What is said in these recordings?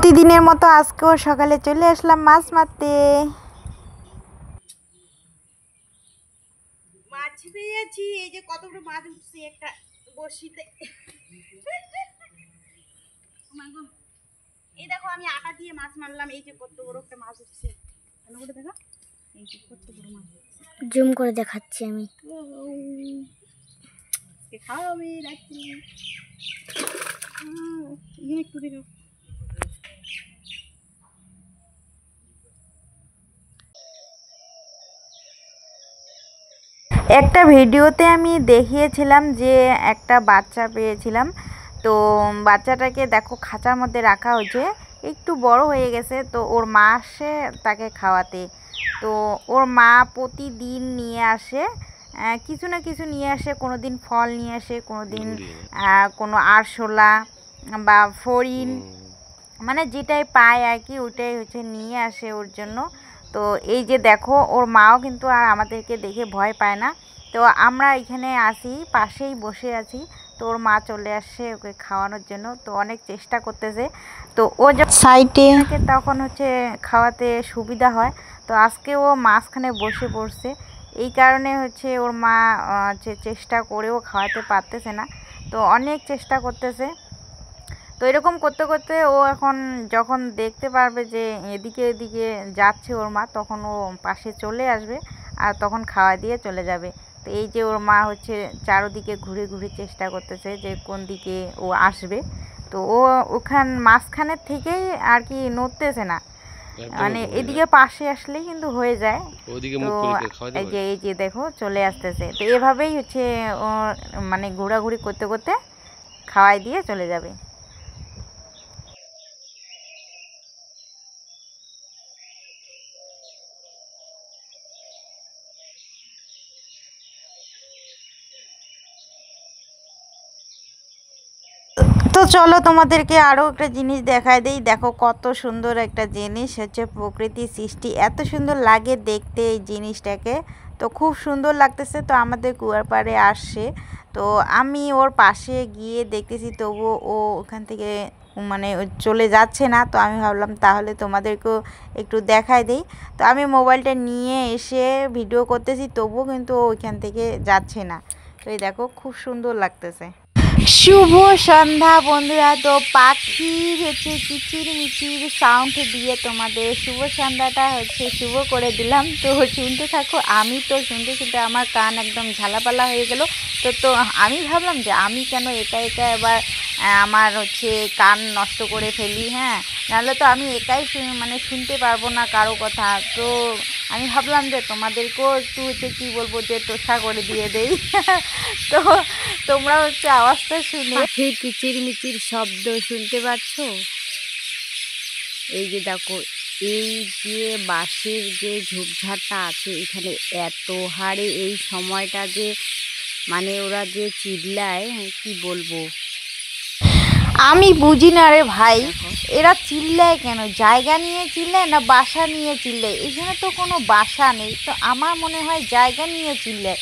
প্রতিদিনের মতো আজকেও সকালে চলে আসলাম মাছ মারতে। মাছ পেয়েছি, এই যে কতগুলো মাছ উঠছে একটা বড়শিতে। এই দেখো আমি আটা দিয়ে মাছ মারলাম, এই যে কত বড় একটা মাছ উঠছে। ভালো করে দেখো, এই যে কত বড় মাছ জুম করে দেখাচ্ছি আমি। খাও আমি রাখছি, একটু দেখো। একটা ভিডিওতে আমি দেখিয়েছিলাম যে একটা বাচ্চা পেয়েছিলাম, তো বাচ্চাটাকে দেখো খাঁচার মধ্যে রাখা হয়েছে, একটু বড় হয়ে গেছে। তো ওর মা আসে তাকে খাওয়াতে। তো ওর মা প্রতিদিন নিয়ে আসে কিছু না কিছু নিয়ে আসে, কোনো দিন ফল নিয়ে আসে, কোনো দিন কোনো আরশোলা বা ফড়িং, মানে যেটাই পায় আর কি ওটাই হচ্ছে নিয়ে আসে ওর জন্য। তো এই যে দেখো ওর মাও কিন্তু আর আমাদেরকে দেখে ভয় পায় না। তো আমরা এখানে আসি, পাশেই বসে আছি, তো ওর মা চলে আসছে ওকে খাওয়ানোর জন্য। তো অনেক চেষ্টা করতেছে, তো ও যখন সাইডে তখন হচ্ছে খাওয়াতে সুবিধা হয়। তো আজকে ও মাঝখানে বসে পড়ছে, এই কারণে হচ্ছে ওর মা চেষ্টা করেও খাওয়াতে পারতেছে না। তো অনেক চেষ্টা করতেছে। তো এরকম করতে করতে ও এখন যখন দেখতে পারবে যে এদিকে এদিকে যাচ্ছে ওর মা, তখন ও পাশে চলে আসবে আর তখন খাওয়া দিয়ে চলে যাবে। তো এই যে ওর মা হচ্ছে চারদিকে ঘুরে ঘুরে চেষ্টা করতেছে যে কোন দিকে ও আসবে। তো ও ওখান মাঝখানের থেকেই আর কি নড়তেছে না, মানে এদিকে পাশে আসলেই কিন্তু হয়ে যায়। তো এই যে দেখো চলে আসতেছে। তো এভাবেই হচ্ছে ও মানে ঘোরাঘুরি করতে করতে খাওয়াই দিয়ে চলে যাবে। তো চলো তোমাদেরকে আরও একটা জিনিস দেখাই দেই। দেখো কত সুন্দর একটা জিনিস, হচ্ছে প্রকৃতির সৃষ্টি, এত সুন্দর লাগে দেখতে এই জিনিসটাকে। তো খুব সুন্দর লাগতেছে। তো আমাদের কুয়ার পাড়ে আসছে, তো আমি ওর পাশে গিয়ে দেখতেছি, তবুও ও ওখান থেকে মানে চলে যাচ্ছে না। তো আমি ভাবলাম তাহলে তোমাদেরকেও একটু দেখাই দেই। তো আমি মোবাইলটা নিয়ে এসে ভিডিও করতেছি, তবুও কিন্তু ও ওইখান থেকে যাচ্ছে না। তো এই দেখো খুব সুন্দর লাগতেছে। শুভ সন্ধ্যা বন্ধুরা। তো পাখির হচ্ছে কিচির মিচির সাউন্ড দিয়ে তোমাদের শুভ সন্ধ্যাটা হচ্ছে শুভ করে দিলাম। তো শুনতে থাকো, আমি তো শুনতে শুনতে আমার কান একদম ঝালাপালা হয়ে গেল। তো আমি ভাবলাম যে আমি কেন একা একা এবার আমার হচ্ছে কান নষ্ট করে ফেলি, হ্যাঁ, নাহলে তো আমি একাই মানে শুনতে পারবো না কারো কথা। তো আমি ভাবলাম যে তোমাদেরকেও একটু হচ্ছে কী বলবো যে তোষা করে দিয়ে দেই। তো তোমরা হচ্ছে আওয়াজটা শুনে পাখির কিচির মিচির শব্দ শুনতে পাচ্ছ। এই যে দেখো, এই যে বাঁশের যে ঝোপঝাড়টা আছে এখানে এত হারে এই সময়টা যে মানে ওরা যে চিল্লায় কি বলবো, আমি বুঝি না রে ভাই, এরা চিল্লায় কেন? জায়গা নিয়ে চিল্লায় না বাসা নিয়ে চিল্লায়? এখানে তো কোনো বাসা নেই, তো আমার মনে হয় জায়গা নিয়ে চিল্লায়।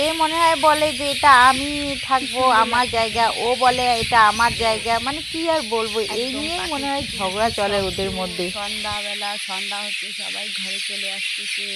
এ মনে হয় বলে যে এটা আমি থাকবো, আমার জায়গা, ও বলে এটা আমার জায়গা, মানে কি আর বলবো, এই নিয়েই মনে হয় ঝগড়া চলে ওদের মধ্যে। সন্ধ্যা হচ্ছে, সবাই ঘরে চলে আসতেছে।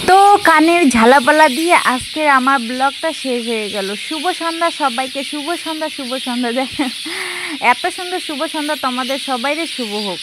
তো কানের ঝালাপালা দিয়ে আজকের আমার ব্লগটা শেষ হয়ে গেল। শুভ সন্ধ্যা সবাইকে, শুভ সন্ধ্যা, শুভ সন্ধ্যা। এত সুন্দর শুভ সন্ধ্যা তোমাদের সবাইরে শুভ হোক।